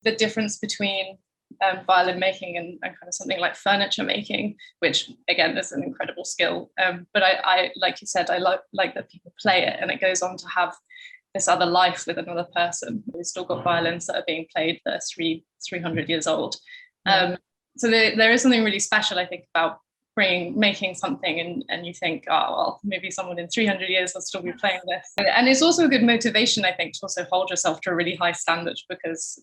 the difference between violin making and kind of something like furniture making, which again is an incredible skill. But I like you said, I like that people play it and it goes on to have this other life with another person. We've still got violins that are being played that are 300 years old. So there is something really special, I think, about making something and you think, oh, well, maybe someone in 300 years will still be playing this. And it's also a good motivation, I think, to also hold yourself to a really high standard, because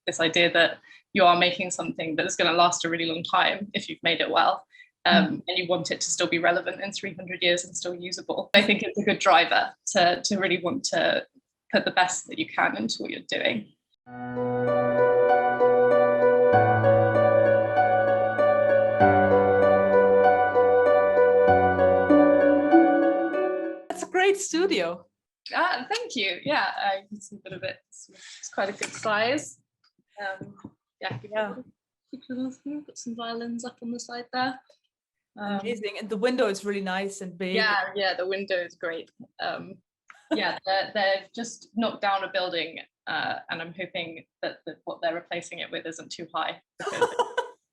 this idea that you are making something that is going to last a really long time if you've made it well, and you want it to still be relevant in 300 years and still usable. I think it's a good driver to really want to put the best that you can into what you're doing. Great studio. Thank you. Yeah, you can see a bit of it. It's quite a good size. Put some violins up on the side there. Amazing, and the window is really nice and big. Yeah, the window is great. They're just knocked down a building, and I'm hoping that what they're replacing it with isn't too high, because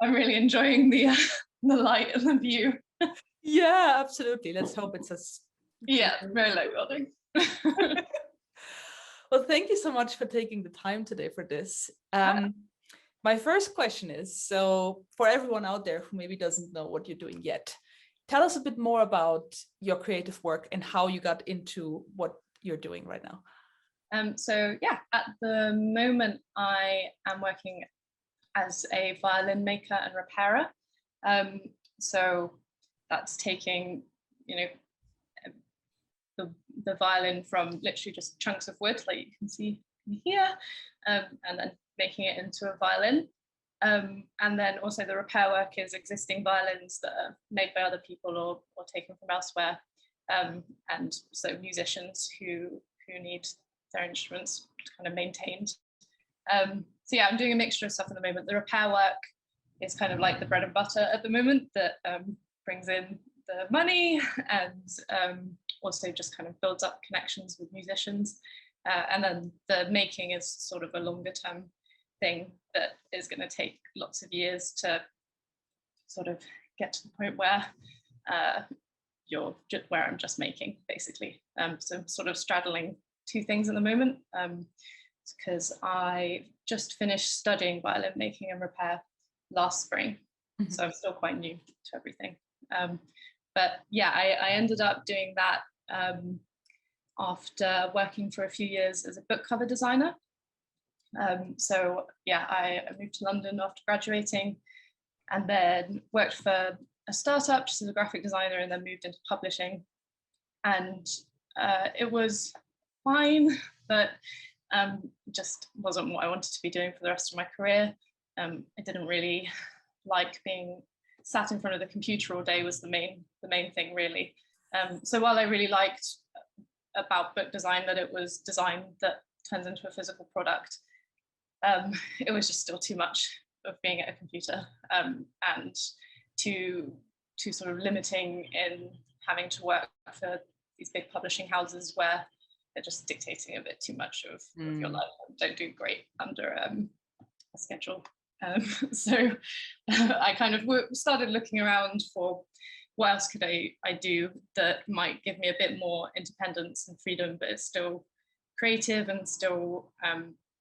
I'm really enjoying the light and the view. Yeah, absolutely. Let's hope it's as very low building. Well, thank you so much for taking the time today for this. My first question is, so for everyone out there who maybe doesn't know what you're doing yet, tell us a bit more about your creative work and how you got into what you're doing right now. At the moment I am working as a violin maker and repairer. So that's taking, the violin from literally just chunks of wood, like you can see here, and then making it into a violin. And then also the repair work is existing violins that are made by other people or taken from elsewhere. And so musicians who need their instruments kind of maintained. I'm doing a mixture of stuff at the moment. The repair work is kind of like the bread and butter at the moment that brings in the money and also just kind of builds up connections with musicians. And then the making is sort of a longer term thing that is going to take lots of years to sort of get to the point where where I'm just making, basically. So I'm sort of straddling two things at the moment, because I just finished studying violin making and repair last spring. Mm-hmm. So I'm still quite new to everything. I ended up doing that after working for a few years as a book cover designer. I moved to London after graduating and then worked for a startup just as a graphic designer, and then moved into publishing. And it was fine, but just wasn't what I wanted to be doing for the rest of my career. I didn't really like being sat in front of the computer all day, was the main thing, really. So while I really liked about book design that it was design that turns into a physical product, it was just still too much of being at a computer, and too sort of limiting in having to work for these big publishing houses where they're just dictating a bit too much of your life and don't do great under a schedule. So I kind of started looking around for what else could I do that might give me a bit more independence and freedom, but it's still creative and still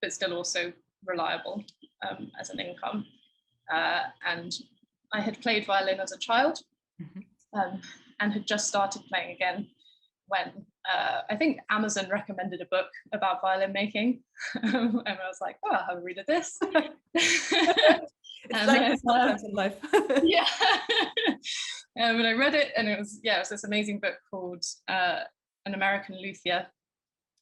but still also reliable as an income. And I had played violin as a child, and had just started playing again when I think Amazon recommended a book about violin making, and I was like, oh, I'll have a read of this. It's like sometimes in life. Yeah. And I read it, and it was this amazing book called An American Luthier,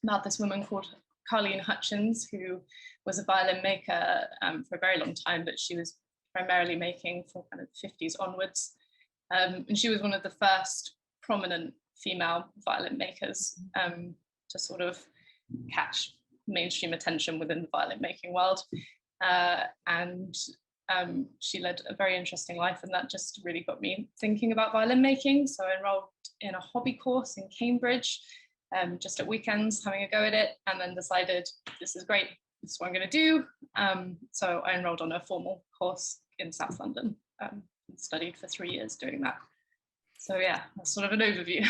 about this woman called Carleen Hutchins, who was a violin maker for a very long time, but she was primarily making from kind of 50s onwards. And she was one of the first prominent female violin makers to sort of catch mainstream attention within the violin making world. And she led a very interesting life, and that just really got me thinking about violin making. So I enrolled in a hobby course in Cambridge, just at weekends, having a go at it, and then decided this is great. this is what I'm going to do. So I enrolled on a formal course in South London and studied for 3 years doing that. So yeah, that's sort of an overview.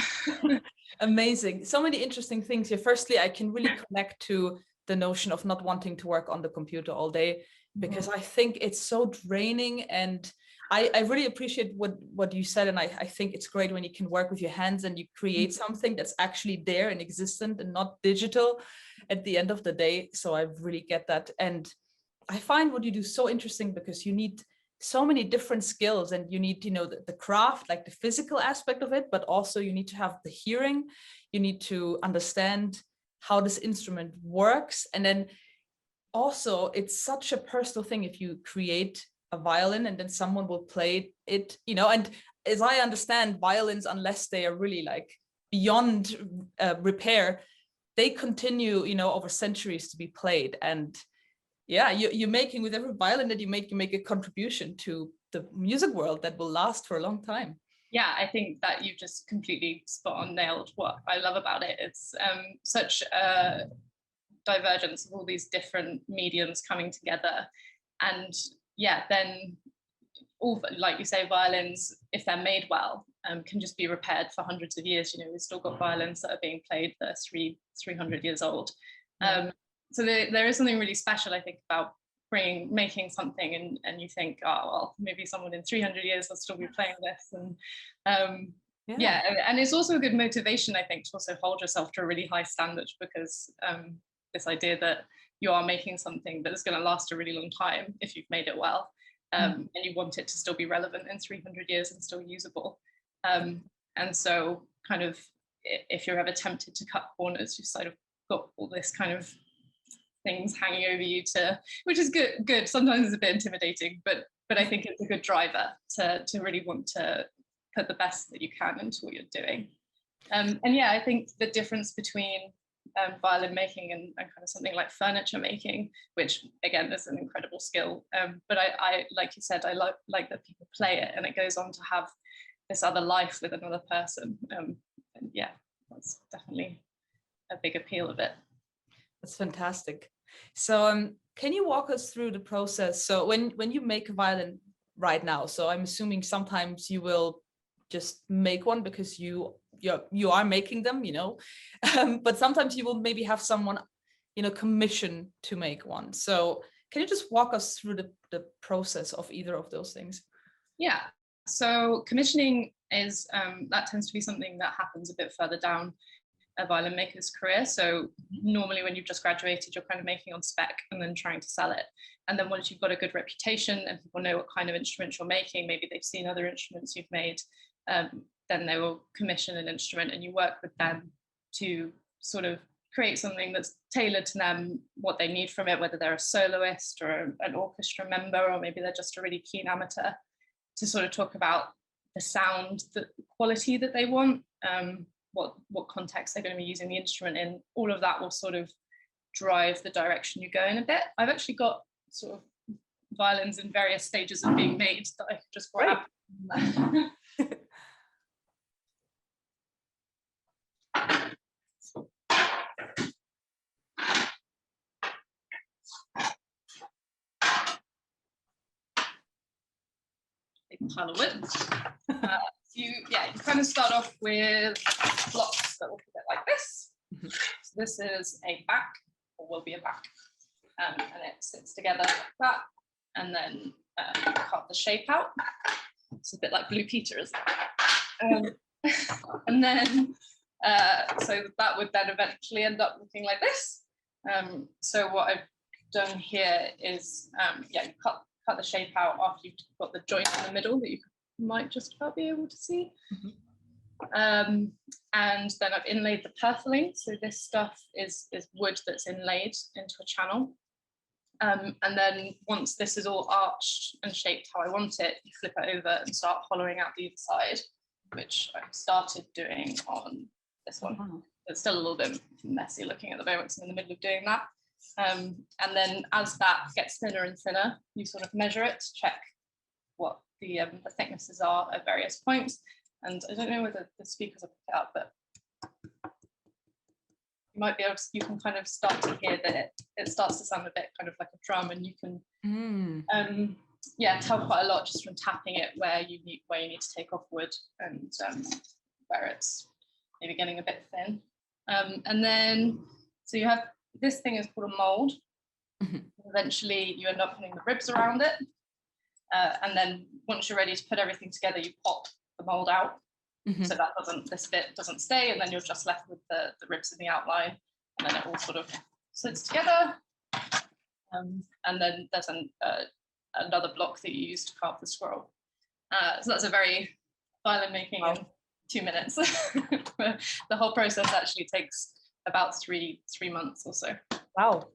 Amazing. So many interesting things here. Firstly, I can really connect to the notion of not wanting to work on the computer all day, because I think it's so draining. And I really appreciate what you said. And I think it's great when you can work with your hands and you create something that's actually there and existent and not digital at the end of the day. So I really get that. And I find what you do so interesting, because you need so many different skills, and you need, the craft, like the physical aspect of it, but also you need to have the hearing. You need to understand how this instrument works. And then also it's such a personal thing if you create a violin and then someone will play it, and as I understand, violins, unless they are really like beyond repair, they continue, over centuries to be played. And yeah, you're making, with every violin that you make a contribution to the music world that will last for a long time. Yeah, I think that you've just completely spot on nailed what I love about it. It's such a divergence of all these different mediums coming together. And yeah, then all, like you say, violins, if they're made well, can just be repaired for hundreds of years. We've still got violins that are being played that are 300 years old. So there is something really special, I think, about making something and you think, oh, well, maybe someone in 300 years will still be playing this. And and it's also a good motivation, I think, to also hold yourself to a really high standard, because this idea that you are making something that is going to last a really long time if you've made it well, and you want it to still be relevant in 300 years and still usable. And so kind of, if you're ever tempted to cut corners, you've sort of got all this kind of things hanging over you, which is good. Sometimes it's a bit intimidating, but I think it's a good driver to really want to put the best that you can into what you're doing. And yeah, I think the difference between violin making and kind of something like furniture making, which again is an incredible skill, but I like you said, I like that people play it and it goes on to have this other life with another person. And yeah, that's definitely a big appeal of it. That's fantastic. So can you walk us through the process? So when you make a violin right now, so I'm assuming sometimes you will just make one because you are making them, but sometimes you will maybe have someone, commission to make one. So can you just walk us through the process of either of those things? Yeah, so commissioning is, that tends to be something that happens a bit further down a violin maker's career. So normally when you've just graduated, you're kind of making on spec and then trying to sell it. And then once you've got a good reputation and people know what kind of instruments you're making, maybe they've seen other instruments you've made, then they will commission an instrument and you work with them to sort of create something that's tailored to them, what they need from it, whether they're a soloist or an orchestra member, or maybe they're just a really keen amateur, to sort of talk about the sound, the quality that they want, what context they're going to be using the instrument in. All of that will sort of drive the direction you go in a bit. I've actually got sort of violins in various stages of being made that I could just grab. Big pile of wood. You kind of start off with blocks that look a bit like this. So this is a back, or will be a back, and it sits together like that, and then cut the shape out. It's a bit like Blue Peter, isn't it? And then so that would then eventually end up looking like this. So what I've done here is you cut the shape out after you've got the joint in the middle that you might just about be able to see. And then I've inlaid the purfling. So this stuff is wood that's inlaid into a channel. And then once this is all arched and shaped how I want it, you flip it over and start hollowing out the other side, which I've started doing on this one. It's still a little bit messy looking at the moment, so I'm in the middle of doing that. And then as that gets thinner and thinner, you sort of measure it to check what the thicknesses are at various points. And I don't know whether the speakers will pick it up, but might be able to, you can kind of start to hear that it starts to sound a bit kind of like a drum, and you can tell quite a lot just from tapping it where you need to take off wood, and where it's maybe getting a bit thin. And then, so you have, this thing is called a mold. Eventually you end up putting the ribs around it. And then once you're ready to put everything together, you pop the mold out. So that this bit doesn't stay, and then you're just left with the ribs in the outline, and then it all sort of sits together. And then there's another block that you use to carve the scroll. So that's a very violin making in 2 minutes. The whole process actually takes about three months or so. Wow,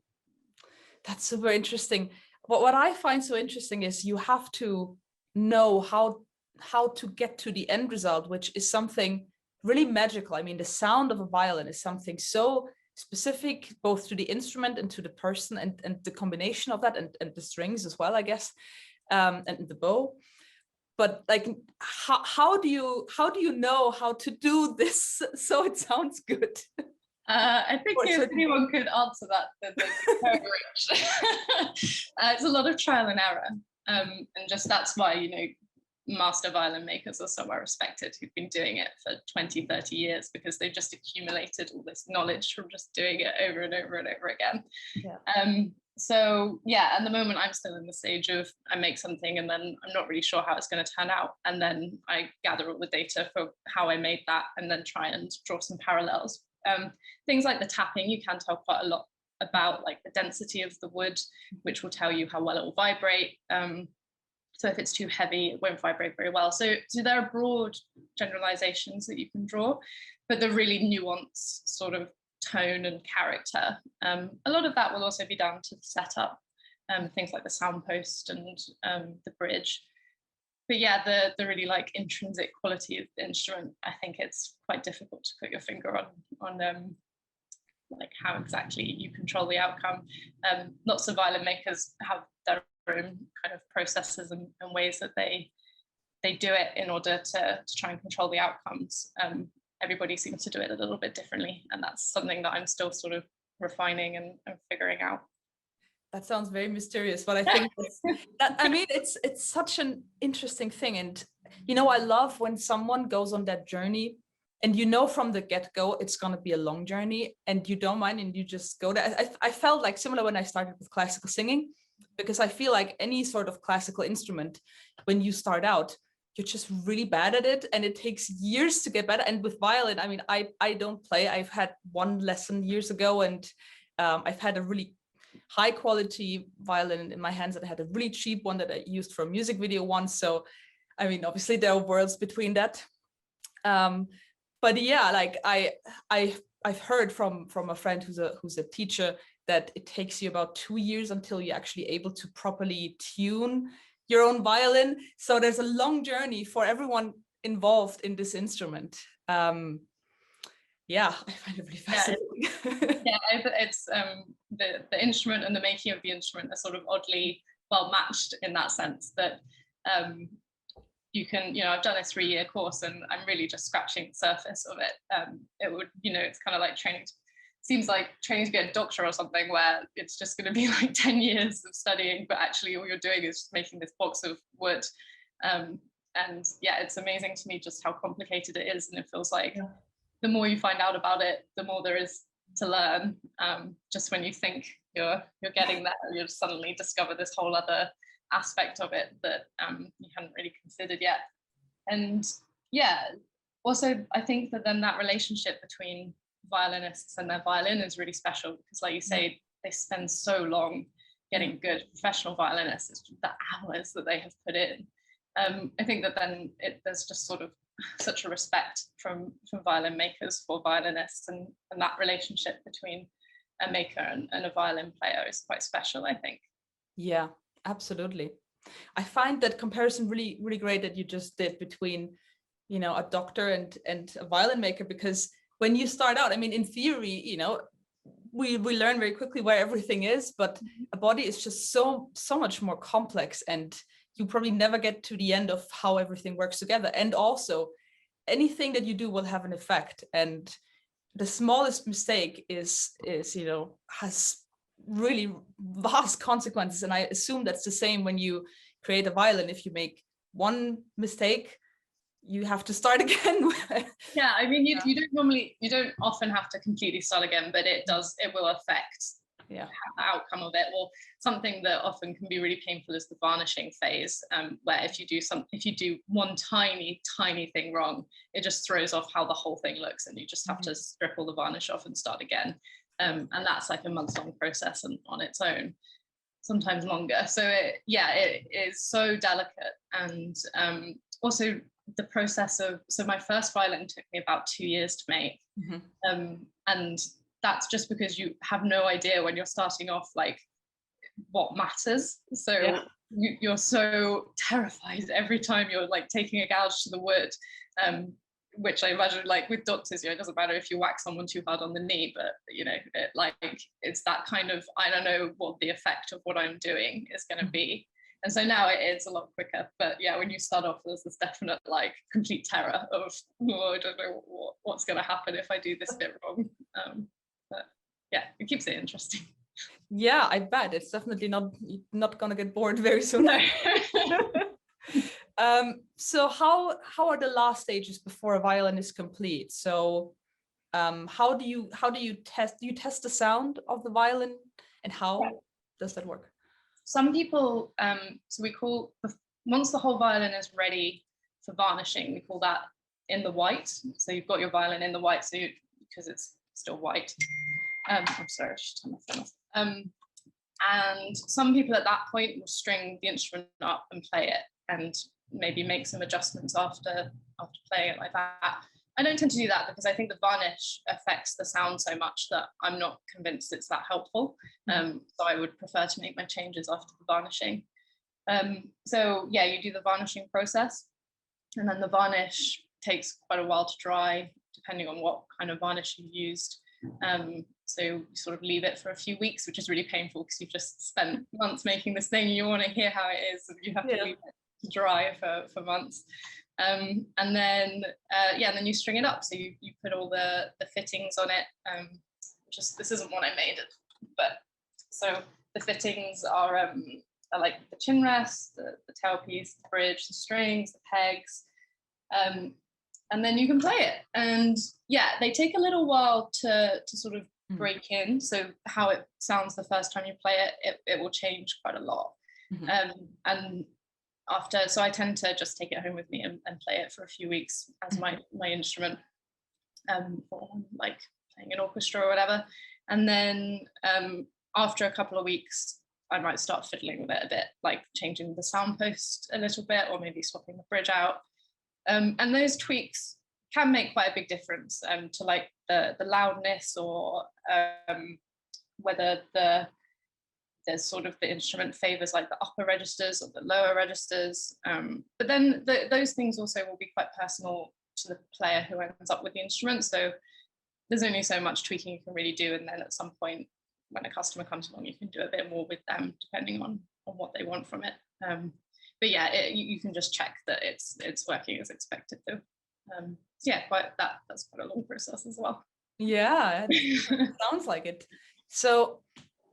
that's super interesting. What I find so interesting is you have to know how to get to the end result, which is something really magical. I mean, the sound of a violin is something so specific, both to the instrument and to the person, and the combination of that, and the strings as well, I guess, and the bow. But like, how do you know how to do this so it sounds good? I think if anyone could answer that, then they're very rich. It's a lot of trial and error, and just that's why, you know, master violin makers are so well respected, who've been doing it for 20, 30 years, because they've just accumulated all this knowledge from just doing it over and over and over again. So yeah, at the moment I'm still in the stage of, I make something and then I'm not really sure how it's going to turn out, and then I gather all the data for how I made that, and then try and draw some parallels. Things like the tapping, you can tell quite a lot about, like the density of the wood, which will tell you how well it will vibrate. So if it's too heavy, it won't vibrate very well. So there are broad generalizations that you can draw, but the really nuanced sort of tone and character, a lot of that will also be down to the setup, things like the sound post and the bridge. But yeah, the really like intrinsic quality of the instrument, I think it's quite difficult to put your finger on like how exactly you control the outcome. Lots of violin makers have their own kind of processes and ways that they do it in order to try and control the outcomes. Everybody seems to do it a little bit differently, and that's something that I'm still sort of refining and figuring out. That sounds very mysterious, but I think I mean, it's such an interesting thing. And, you know, I love when someone goes on that journey and you know from the get-go it's going to be a long journey, and you don't mind, and you just go there. I felt like similar when I started with classical singing, because I feel like any sort of classical instrument, when you start out, you're just really bad at it, and it takes years to get better. And with violin, I mean, I don't play. I've had one lesson years ago, and I've had a really high quality violin in my hands, that I had a really cheap one that I used for a music video once. So, I mean, obviously there are worlds between that. But yeah, like I've heard from a friend who's a teacher that it takes you about 2 years until you're actually able to properly tune your own violin. So there's a long journey for everyone involved in this instrument. Yeah, I find it really fascinating. Yeah, it's the instrument and the making of the instrument are sort of oddly well matched in that sense, that you can, you know, I've done a 3-year course and I'm really just scratching the surface of it. It would, you know, it's kind of like training. Seems like training to be a doctor or something, where it's just going to be like 10 years of studying, but actually all you're doing is just making this box of wood. And yeah, it's amazing to me just how complicated it is, and it feels like the more you find out about it, the more there is to learn. Just when you think you're getting there, you suddenly discover this whole other aspect of it that you hadn't really considered yet. And yeah, also I think that then that relationship between violinists and their violin is really special, because like you say, they spend so long getting good professional violinists. It's the hours that they have put in. I think that then there's just sort of such a respect from violin makers for violinists, and that relationship between a maker and a violin player is quite special, I think. Yeah, absolutely. I find that comparison really, really great that you just did between, you know, a doctor and a violin maker, because when you start out, I mean, in theory, you know, we learn very quickly where everything is, but a body is just so much more complex, and you probably never get to the end of how everything works together. And also anything that you do will have an effect. And the smallest mistake is has really vast consequences. And I assume that's the same when you create a violin. If you make one mistake, you have to start again. Yeah, I mean, you don't often have to completely start again, but it will affect the outcome of it. Or something that often can be really painful is the varnishing phase, where if you do one tiny thing wrong, it just throws off how the whole thing looks, and you just have to strip all the varnish off and start again. And that's like a month-long process on its own, sometimes longer. So it is so delicate. And also the process so my first violin took me about 2 years to make. And that's just because you have no idea when you're starting off, like, what matters. So you're so terrified every time you're like taking a gouge to the wood, which I imagine, like with doctors, it doesn't matter if you whack someone too hard on the knee, but it's that kind of, I don't know what the effect of what I'm doing is going to be. And so now it's a lot quicker. But yeah, when you start off, there's this definite like complete terror of, I don't know what's going to happen if I do this bit wrong. But yeah, it keeps it interesting. Yeah, I bet it's definitely not gonna get bored very soon. No. So how are the last stages before a violin is complete? So how do you test? Do you test the sound of the violin, and how does that work? Some people, so we call, once the whole violin is ready for varnishing, we call that in the white. So you've got your violin in the white, so because it's still white. I'm sorry, I should turn my phone off. And some people at that point will string the instrument up and play it, and maybe make some adjustments after playing it like that. I don't tend to do that because I think the varnish affects the sound so much that I'm not convinced it's that helpful. So I would prefer to make my changes after the varnishing. So yeah, you do the varnishing process, and then the varnish takes quite a while to dry, depending on what kind of varnish you've used. So you sort of leave it for a few weeks, which is really painful because you've just spent months making this thing and you want to hear how it is, and you have to leave it to dry for months. And then and then you string it up. So you put all the fittings on it. This isn't what I made, but so the fittings are like the chin rest, the tailpiece, the bridge, the strings, the pegs, and then you can play it. And yeah, they take a little while to sort of break in. So how it sounds the first time you play it will change quite a lot. And after, so I tend to just take it home with me and play it for a few weeks as my instrument, for like playing an orchestra or whatever. And then after a couple of weeks, I might start fiddling with it a bit, like changing the sound post a little bit, or maybe swapping the bridge out. And those tweaks can make quite a big difference to like the loudness, or whether there's sort of the instrument favors like the upper registers or the lower registers. But then those things also will be quite personal to the player who ends up with the instrument. So there's only so much tweaking you can really do. And then at some point, when a customer comes along, you can do a bit more with them, depending on what they want from it. But yeah, you can just check that it's working as expected though. So yeah, that's quite a long process as well. Yeah, it sounds like it. So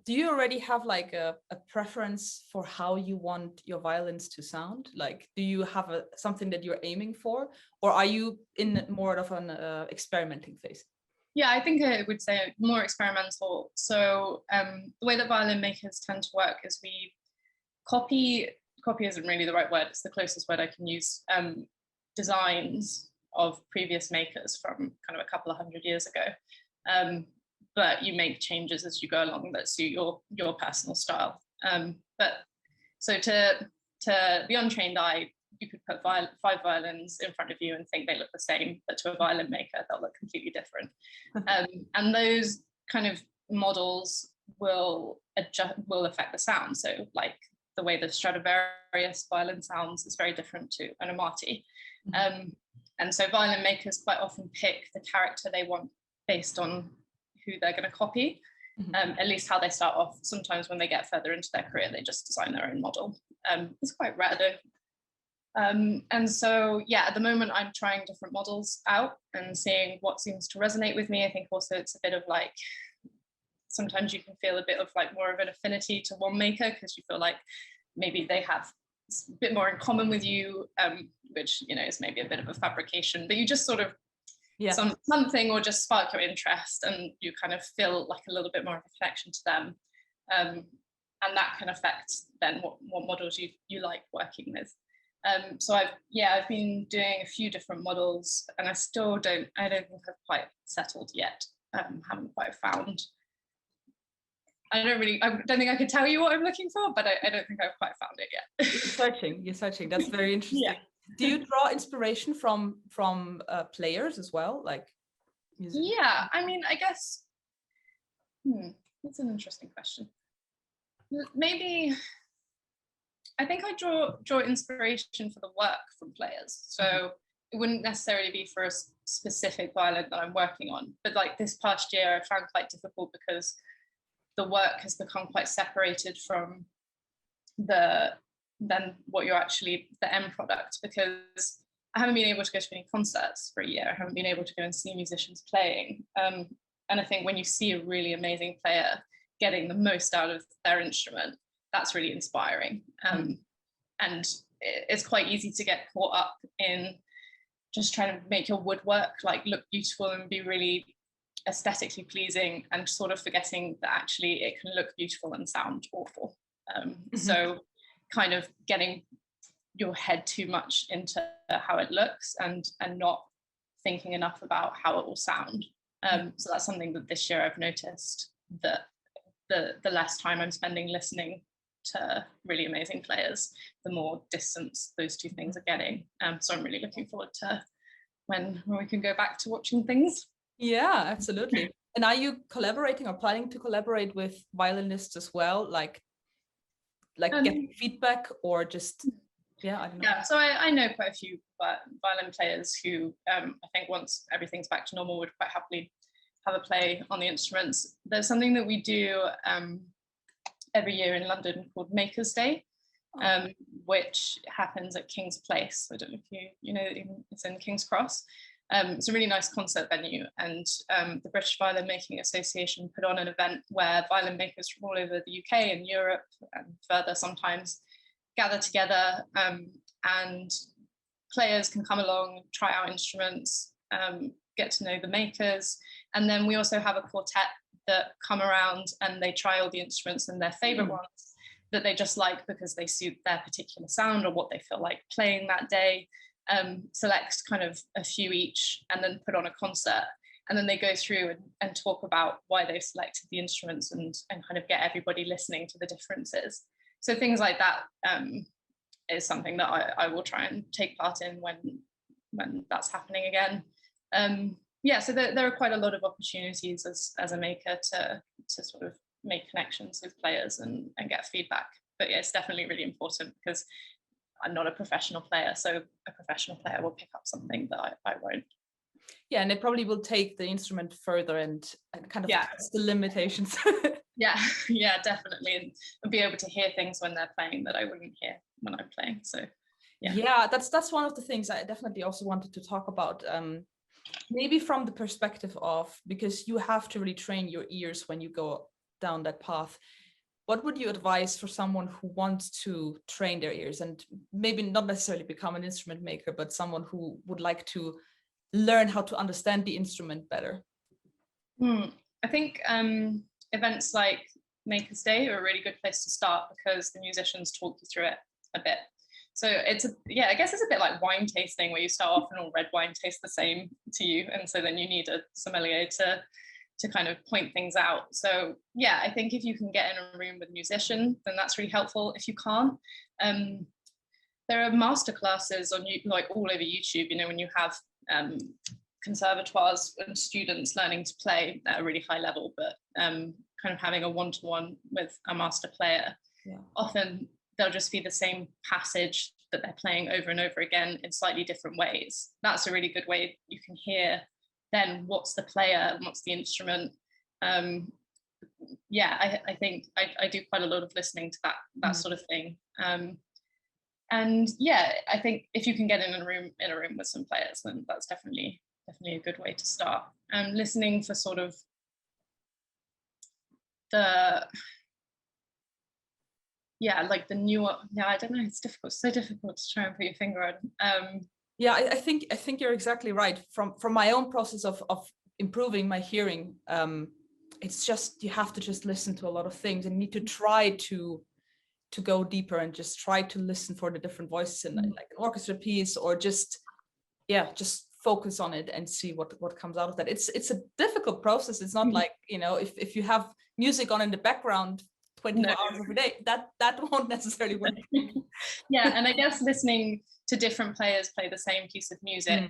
do you already have like a preference for how you want your violins to sound? Like, do you have something that you're aiming for, or are you in more of an experimenting phase? Yeah, I think I would say more experimental. So the way that violin makers tend to work is we copy isn't really the right word, it's the closest word I can use, designs of previous makers from kind of a couple of 100 years ago. But you make changes as you go along that suit your personal style. But so to the untrained eye, you could put 5 violins in front of you and think they look the same, but to a violin maker, they'll look completely different. And those kind of models will affect the sound. So like the way the Stradivarius violin sounds is very different to an Amati. And so violin makers quite often pick the character they want based on who they're going to copy, at least how they start off. Sometimes when they get further into their career, they just design their own model. It's quite rare though. And so, yeah, at the moment I'm trying different models out and seeing what seems to resonate with me. I think also it's a bit of like, sometimes you can feel a bit of like more of an affinity to one maker because you feel like maybe they have a bit more in common with you, which, you know, is maybe a bit of a fabrication, but you just sort of, something will just spark your interest and you kind of feel like a little bit more of a connection to them. And that can affect then what models you like working with. So I've been doing a few different models and I don't think I've quite settled yet. Haven't quite found. I don't think I could tell you what I'm looking for, but I don't think I've quite found it yet. You're searching. That's very interesting. Yeah. Do you draw inspiration from players as well? Like, yeah, I mean, I guess, that's an interesting question. Maybe, I think I draw inspiration for the work from players. So it wouldn't necessarily be for a specific violin that I'm working on, but like this past year I found quite difficult because the work has become quite separated from the end product, because I haven't been able to go to any concerts for a year. I haven't been able to go and see musicians playing. And I think when you see a really amazing player getting the most out of their instrument, that's really inspiring. And it's quite easy to get caught up in just trying to make your woodwork like look beautiful and be really aesthetically pleasing, and sort of forgetting that actually it can look beautiful and sound awful. So kind of getting your head too much into how it looks and not thinking enough about how it will sound. So that's something that this year I've noticed, that the less time I'm spending listening to really amazing players, the more distance those two things are getting. So I'm really looking forward to when we can go back to watching things. Yeah, absolutely. And are you collaborating or planning to collaborate with violinists as well? Like getting feedback, or just, I don't know. Yeah, so I know quite a few violin players who I think once everything's back to normal would quite happily have a play on the instruments. There's something that we do every year in London called Maker's Day, which happens at King's Place. I don't know if you know, it's in King's Cross. It's a really nice concert venue, and the British Violin Making Association put on an event where violin makers from all over the UK and Europe and further sometimes gather together, and players can come along, try out instruments, get to know the makers. And then we also have a quartet that come around and they try all the instruments, and their favorite ones that they just like because they suit their particular sound or what they feel like playing that day, select kind of a few each and then put on a concert. And then they go through and talk about why they've selected the instruments and kind of get everybody listening to the differences. So things like that is something that I will try and take part in when that's happening again. So there are quite a lot of opportunities as a maker to sort of make connections with players and get feedback. But yeah, it's definitely really important because I'm not a professional player, so a professional player will pick up something that I won't. Yeah, and they probably will take the instrument further and kind of test the limitations. yeah, definitely, and be able to hear things when they're playing that I wouldn't hear when I'm playing. So yeah, that's one of the things I definitely also wanted to talk about. Maybe from the perspective of, because you have to really train your ears when you go down that path. What would you advise for someone who wants to train their ears and maybe not necessarily become an instrument maker, but someone who would like to learn how to understand the instrument better? I think events like Maker's Day are a really good place to start because the musicians talk you through it a bit. So I guess it's a bit like wine tasting, where you start off and all red wine tastes the same to you, and so then you need a sommelier to kind of point things out. So yeah, I think if you can get in a room with a musician, then that's really helpful. If you can't, there are masterclasses on like all over YouTube. You know, when you have conservatoires and students learning to play at a really high level, but kind of having a one-to-one with a master player, often they'll just be the same passage that they're playing over and over again in slightly different ways. That's a really good way you can hear then what's the player and what's the instrument. I think I do quite a lot of listening to that sort of thing. And yeah, I think if you can get in a room with some players, then that's definitely a good way to start. And listening for sort of the the newer. Yeah, I don't know. It's difficult. So difficult to try and put your finger on. Yeah, I think you're exactly right. From my own process of improving my hearing, it's just, you have to just listen to a lot of things and need to try to go deeper and just try to listen for the different voices in like an orchestra piece, or just focus on it and see what comes out of that. It's a difficult process. It's not like, if you have music on in the background 24 hours every day, that won't necessarily work. Yeah, and I guess listening to different players play the same piece of music,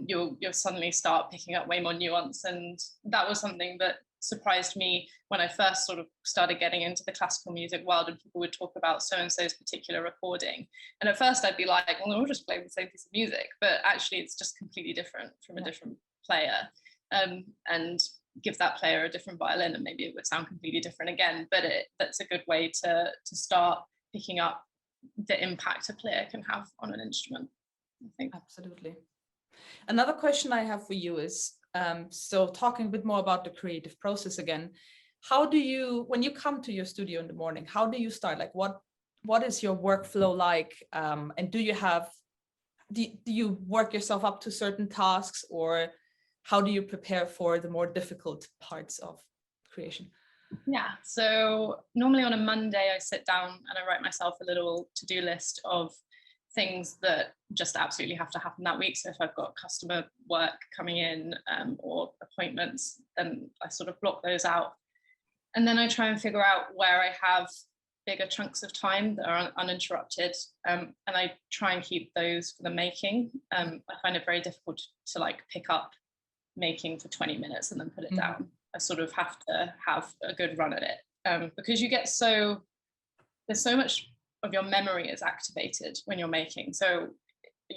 you'll suddenly start picking up way more nuance. And that was something that surprised me when I first sort of started getting into the classical music world, and people would talk about so-and-so's particular recording. And at first I'd be like, well, we'll just play the same piece of music, but actually it's just completely different from a different player. And give that player a different violin, and maybe it would sound completely different again. But that's a good way to start picking up the impact a player can have on an instrument, I think. Absolutely. Another question I have for you is, so talking a bit more about the creative process again, how do you, when you come to your studio in the morning, how do you start? Like what is your workflow like? And do you work yourself up to certain tasks, or how do you prepare for the more difficult parts of creation? Yeah, so normally on a Monday, I sit down and I write myself a little to-do list of things that just absolutely have to happen that week. So if I've got customer work coming in or appointments, then I sort of block those out. And then I try and figure out where I have bigger chunks of time that are uninterrupted. And I try and keep those for the making. I find it very difficult to like pick up making for 20 minutes and then put it down. I sort of have to have a good run at it because you get there's so much of your memory is activated when you're making. So,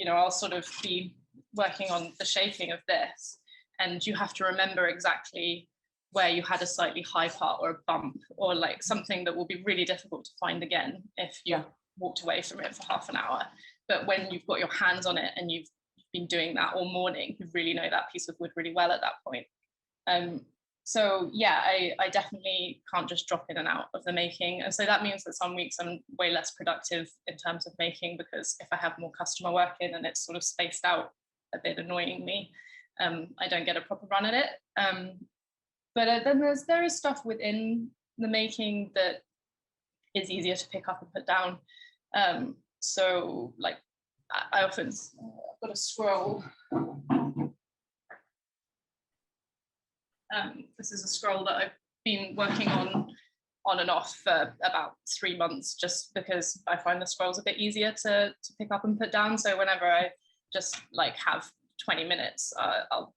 I'll sort of be working on the shaping of this, and you have to remember exactly where you had a slightly high part or a bump, or like something that will be really difficult to find again if you walked away from it for half an hour. But when you've got your hands on it and you've been doing that all morning, you really know that piece of wood really well at that point. So yeah, I definitely can't just drop in and out of the making. And so that means that some weeks I'm way less productive in terms of making, because if I have more customer work in and it's sort of spaced out a bit, annoying me, I don't get a proper run at it. But then there is stuff within the making that is easier to pick up and put down. So like I often, I've got a scroll. This is a scroll that I've been working on and off for about 3 months, just because I find the scrolls a bit easier to pick up and put down. So whenever I just like have 20 minutes, I'll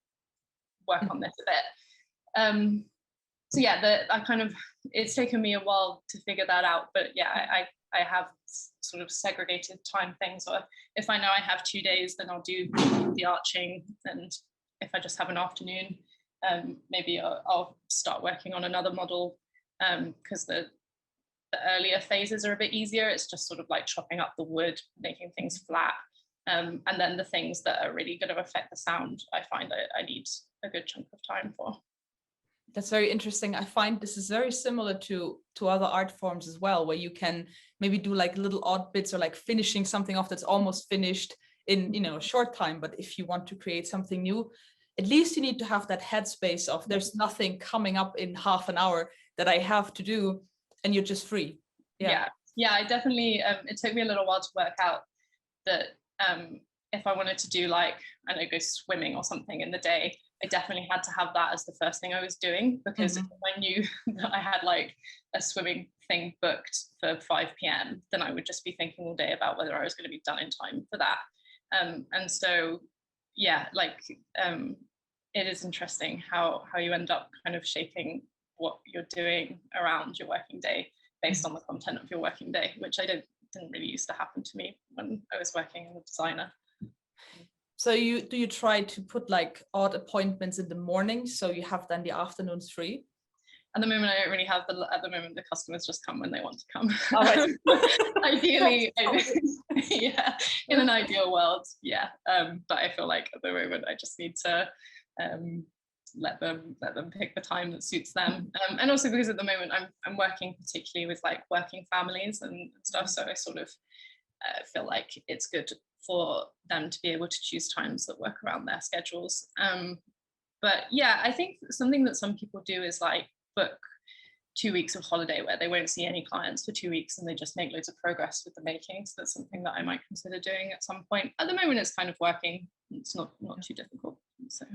work on this a bit. So yeah, it's taken me a while to figure that out, but yeah, I have sort of segregated time things. Or if I know I have 2 days, then I'll do the arching, and if I just have an afternoon, maybe I'll start working on another model, because the earlier phases are a bit easier. It's just sort of like chopping up the wood, making things flat, and then the things that are really going to affect the sound, I find I need a good chunk of time for. That's very interesting. I find this is very similar to other art forms as well, where you can maybe do like little odd bits, or like finishing something off that's almost finished in a short time. But if you want to create something new, at least you need to have that headspace of there's nothing coming up in half an hour that I have to do, and you're just free. Yeah, I definitely, it took me a little while to work out that if I wanted to do like, I don't know, go swimming or something in the day, I definitely had to have that as the first thing I was doing, because if I knew that I had like a swimming thing booked for 5 p.m, then I would just be thinking all day about whether I was going to be done in time for that. And so, yeah, like it is interesting how you end up kind of shaping what you're doing around your working day based on the content of your working day, which didn't really used to happen to me when I was working as a designer. So do you try to put like odd appointments in the morning, so you have then the afternoons free? At the moment, I don't really have at the moment, the customers just come when they want to come. All right. Ideally, yeah, in an ideal world, yeah. But I feel like at the moment, I just need to let them pick the time that suits them. And also because at the moment, I'm working particularly with like working families and stuff. So I sort of feel like it's good for them to be able to choose times that work around their schedules. But yeah, I think something that some people do is like book 2 weeks of holiday where they won't see any clients for 2 weeks and they just make loads of progress with the making. So that's something that I might consider doing at some point. At the moment, it's kind of working. It's not too difficult. So.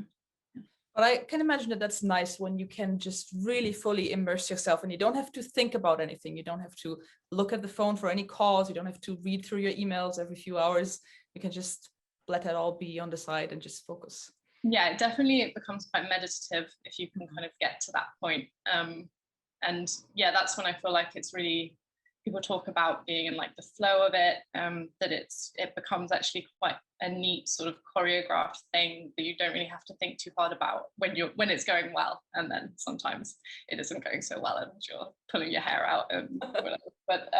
But I can imagine that that's nice when you can just really fully immerse yourself and you don't have to think about anything. You don't have to look at the phone for any calls. You don't have to read through your emails every few hours. You can just let that all be on the side and just focus. Yeah, definitely it becomes quite meditative if you can kind of get to that point. And yeah, that's when I feel like it's really, people talk about being in like the flow of it, that it becomes actually quite a neat sort of choreographed thing that you don't really have to think too hard about when it's going well. And then sometimes it isn't going so well and you're pulling your hair out and whatever. But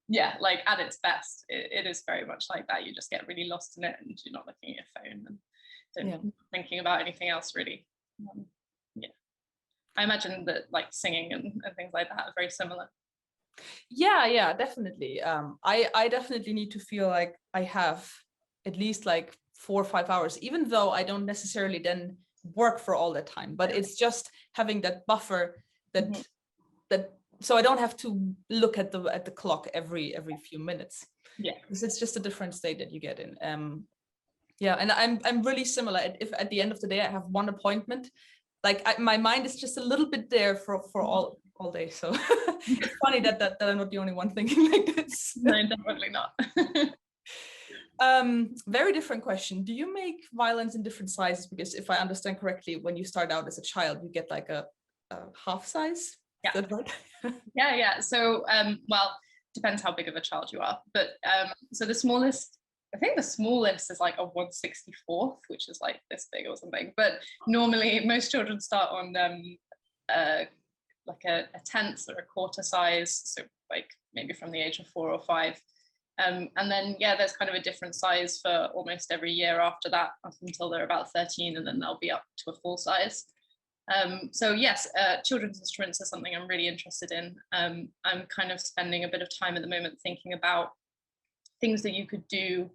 yeah, like at its best, it is very much like that. You just get really lost in it and you're not looking at your phone and thinking about anything else really. Yeah, I imagine that like singing and things like that are very similar. Yeah, definitely. I definitely need to feel like I have at least like 4 or 5 hours, even though I don't necessarily then work for all that time, but it's just having that buffer that so I don't have to look at the clock every few minutes. Yeah, because it's just a different state that you get in. Yeah, and I'm really similar. If at the end of the day I have one appointment, like my mind is just a little bit there for all day. So it's funny that I'm not the only one thinking like this. No, definitely not. Very different question. Do you make violins in different sizes? Because if I understand correctly, when you start out as a child, you get like a half size. Yeah. Is that right? Yeah. So, well, depends how big of a child you are. But so I think the smallest is like a 1/64th, which is like this big or something. But normally most children start on like a tenth or a quarter size. So like maybe from the age of 4 or 5. And then, yeah, there's kind of a different size for almost every year after that, up until they're about 13, and then they'll be up to a full size. So yes, children's instruments are something I'm really interested in. I'm kind of spending a bit of time at the moment thinking about things that you could do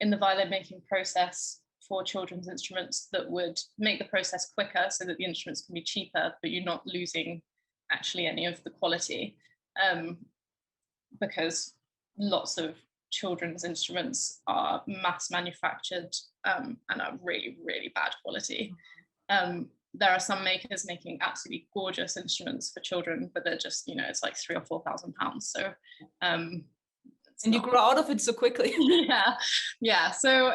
in the violin making process for children's instruments that would make the process quicker so that the instruments can be cheaper, but you're not losing actually any of the quality. Because lots of children's instruments are mass manufactured and are really, really bad quality. There are some makers making absolutely gorgeous instruments for children, but they're just, it's like £3,000 or £4,000. So, and you grow out of it so quickly. Yeah. So,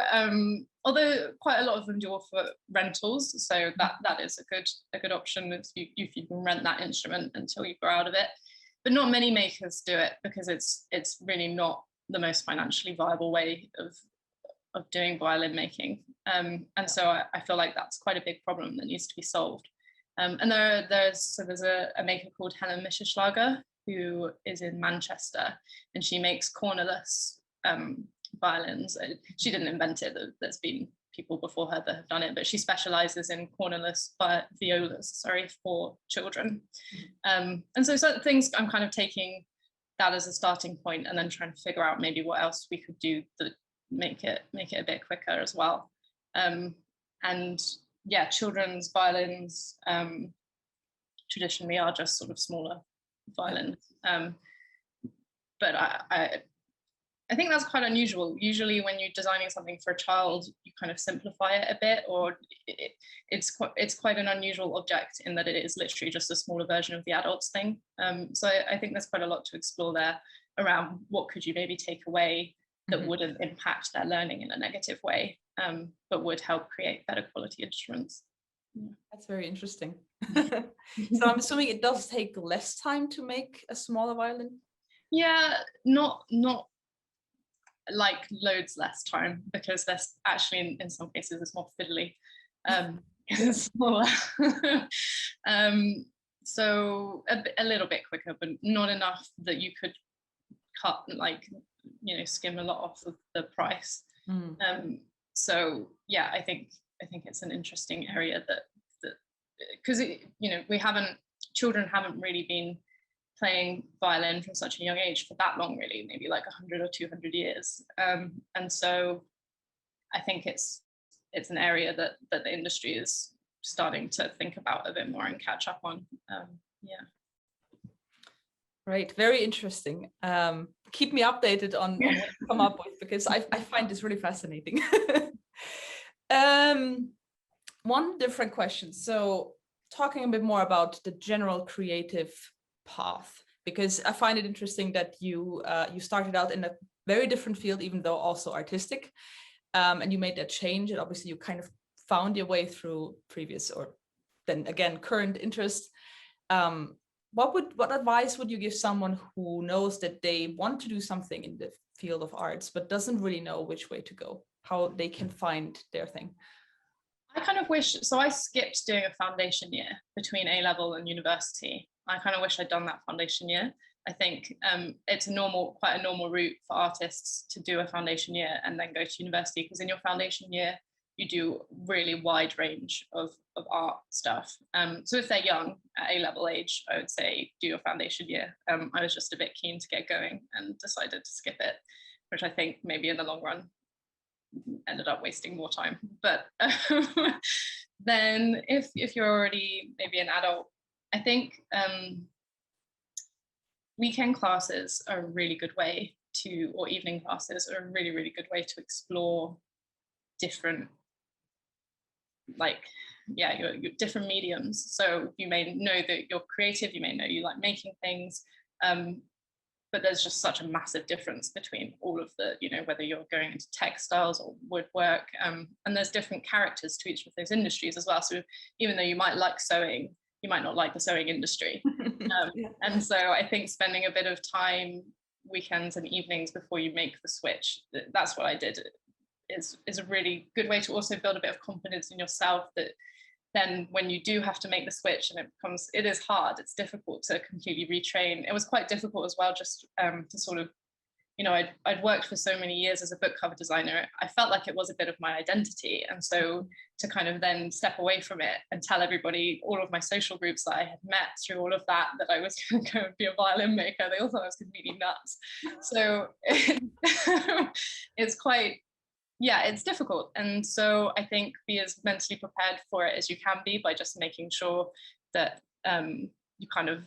although quite a lot of them do offer rentals, so that is a good option if you can rent that instrument until you grow out of it. But not many makers do it because it's really not the most financially viable way of doing violin making. And so I feel like that's quite a big problem that needs to be solved. And there's a maker called Helen Mischerschlager who is in Manchester, and she makes cornerless violins. She didn't invent it. There's been people before her that have done it, but she specializes in cornerless violas, for children. And so certain things, I'm kind of taking that as a starting point and then trying to figure out maybe what else we could do that make it a bit quicker as well. And yeah, children's violins traditionally are just sort of smaller violins. But I think that's quite unusual. Usually when you're designing something for a child, you kind of simplify it a bit, or it's quite an unusual object in that it is literally just a smaller version of the adults thing. So I think there's quite a lot to explore there around what could you maybe take away that wouldn't impact their learning in a negative way, but would help create better quality instruments. Yeah. That's very interesting. So I'm assuming it does take less time to make a smaller violin? Yeah, not like loads less time, because there's actually in some cases it's more fiddly. It's smaller. So a little bit quicker, but not enough that you could cut, like, you know, skim a lot off of the price. So yeah, I think it's an interesting area that because you know, children haven't really been playing violin from such a young age for that long, really, maybe like 100 or 200 years. And so I think it's an area that the industry is starting to think about a bit more and catch up on. Yeah. Right, very interesting. Keep me updated on what you come up with, because I find this really fascinating. One different question. So talking a bit more about the general creative path, because I find it interesting that you started out in a very different field, even though also artistic, and you made that change, and obviously you kind of found your way through previous, or then again current interest. What advice would you give someone who knows that they want to do something in the field of arts but doesn't really know which way to go, how they can find their thing? I kind of wish, so I skipped doing a foundation year between A-level and university. I kind of wish I'd done that foundation year. I think it's quite a normal route for artists to do a foundation year and then go to university, because in your foundation year, you do really wide range of art stuff. So if they're young at A-level age, I would say do your foundation year. I was just a bit keen to get going and decided to skip it, which I think maybe in the long run ended up wasting more time. But then if you're already maybe an adult, I think weekend classes are a really good way to, or evening classes are a really, really good way to explore different, like, yeah, your different mediums. So you may know that you're creative, you may know you like making things, but there's just such a massive difference between all of the, you know, whether you're going into textiles or woodwork, and there's different characters to each of those industries as well. So even though you might like sewing, you might not like the sewing industry. And so I think spending a bit of time, weekends and evenings before you make the switch, that's what I did, is a really good way to also build a bit of confidence in yourself, that then when you do have to make the switch, and it is hard, it's difficult to completely retrain. It was quite difficult as well, just to sort of, you know, I'd worked for so many years as a book cover designer. I felt like it was a bit of my identity. And so to kind of then step away from it and tell everybody, all of my social groups that I had met through all of that I was going to go and be a violin maker, they all thought I was completely nuts. So it's quite, yeah, it's difficult. And so I think be as mentally prepared for it as you can be, by just making sure that you kind of,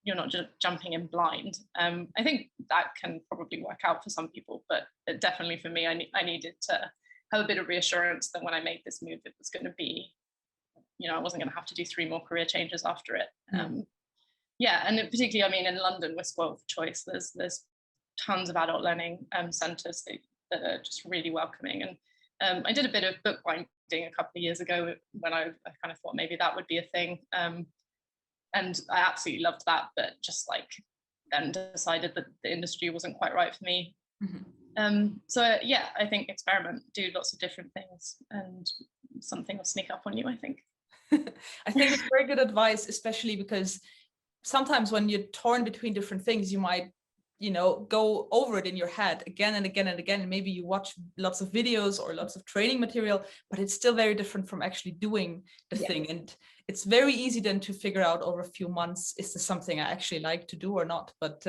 you're not just jumping in blind. I think that can probably work out for some people, but definitely for me, I needed to have a bit of reassurance that when I made this move, it was going to be, you know, I wasn't going to have to do 3 more career changes after it. Yeah, and particularly, I mean, in London, we're spoiled for choice. There's tons of adult learning centres that are just really welcoming. And I did a bit of bookbinding a couple of years ago when I kind of thought maybe that would be a thing. And I absolutely loved that, but just like then decided that the industry wasn't quite right for me. So yeah, I think experiment, do lots of different things, and something will sneak up on you, I think. I think it's very good advice, especially because sometimes when you're torn between different things, you might, you know, go over it in your head again and again and again, and maybe you watch lots of videos or lots of training material, but it's still very different from actually doing the thing. And it's very easy then to figure out over a few months, is this something I actually like to do or not? But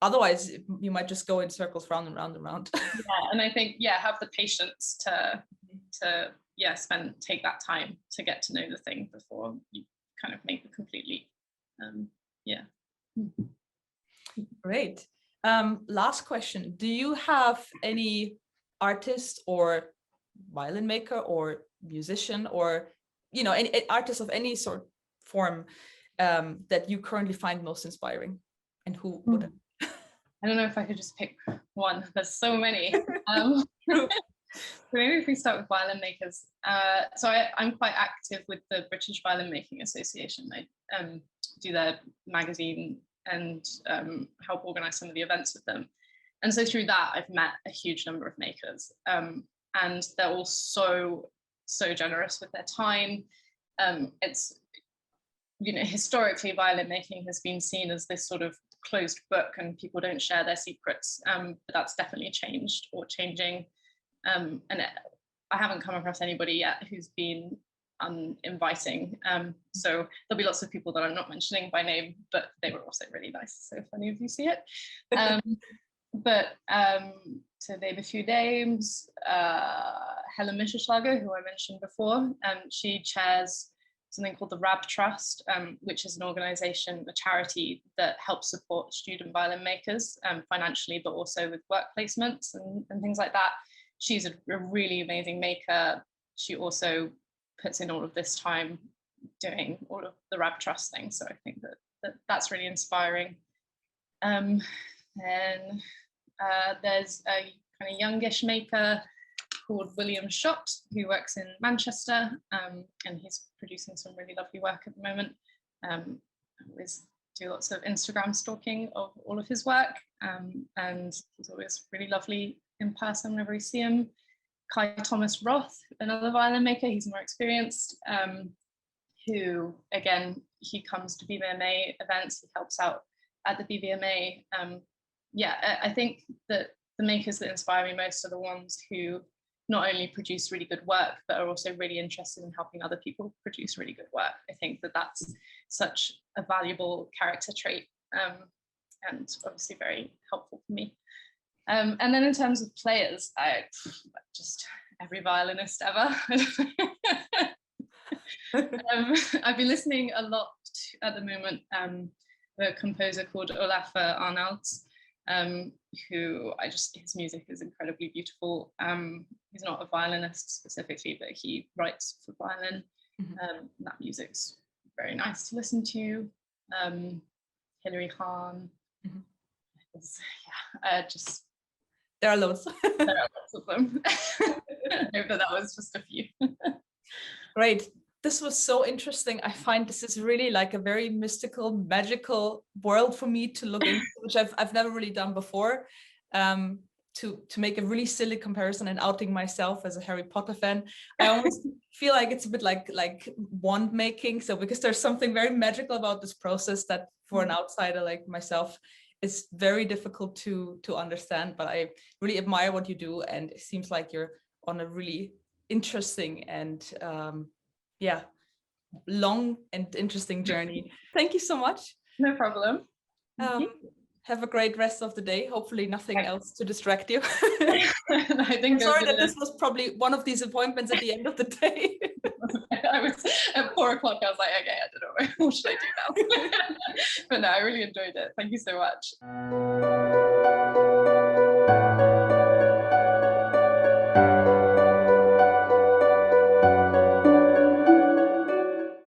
otherwise you might just go in circles round and round and round. Yeah, and I think, yeah, have the patience to take that time to get to know the thing before you kind of make the complete leap. Great. Last question. Do you have any artist or violin maker or musician, or, you know, any artist of any sort form that you currently find most inspiring, and who would? I don't know if I could just pick one. There's so many. So maybe if we start with violin makers. So I'm quite active with the British Violin Making Association. I do their magazine and help organize some of the events with them. And so through that, I've met a huge number of makers, and they're all so generous with their time. It's, historically violin making has been seen as this sort of closed book and people don't share their secrets, but that's definitely changed or changing. And I haven't come across anybody yet who's been uninviting. So there'll be lots of people that I'm not mentioning by name, but they were also really nice. So if any of you see it. So name a few names. Helen Mischenschlager, who I mentioned before, she chairs something called the RAB Trust, which is an organization, a charity that helps support student violin makers financially, but also with work placements and things like that. She's a really amazing maker. She also puts in all of this time doing all of the RAB Trust things. So I think that's really inspiring. Then there's a kind of youngish maker called William Schott, who works in Manchester, and he's producing some really lovely work at the moment. I always do lots of Instagram stalking of all of his work, and he's always really lovely in person whenever we see him. Kai Thomas Roth, another violin maker, he's more experienced, who, again, he comes to BVMA events, he helps out at the BVMA. I think that the makers that inspire me most are the ones who not only produce really good work, but are also really interested in helping other people produce really good work. I think that that's such a valuable character trait, and obviously very helpful for me. And then in terms of players, just every violinist ever. I've been listening a lot at the moment, a composer called Olaf Arnalds, who his music is incredibly beautiful. He's not a violinist specifically, but he writes for violin. That music's very nice to listen to. Hilary Hahn. There are loads. There are lots of them. No, but that was just a few. Great. This was so interesting. I find this is really like a very mystical, magical world for me to look into, which I've never really done before. To make a really silly comparison and outing myself as a Harry Potter fan, I almost feel like it's a bit like wand making. So because there's something very magical about this process that for an outsider like myself is very difficult to understand, but I really admire what you do, and it seems like you're on a really interesting and long and interesting journey. Thank you so much. No problem. Have a great rest of the day. Hopefully nothing else to distract you. I think I'm sorry that this was probably one of these appointments at the end of the day. I was at 4 o'clock. I was like, okay, I don't know, what should I do now? But no, I really enjoyed it. Thank you so much.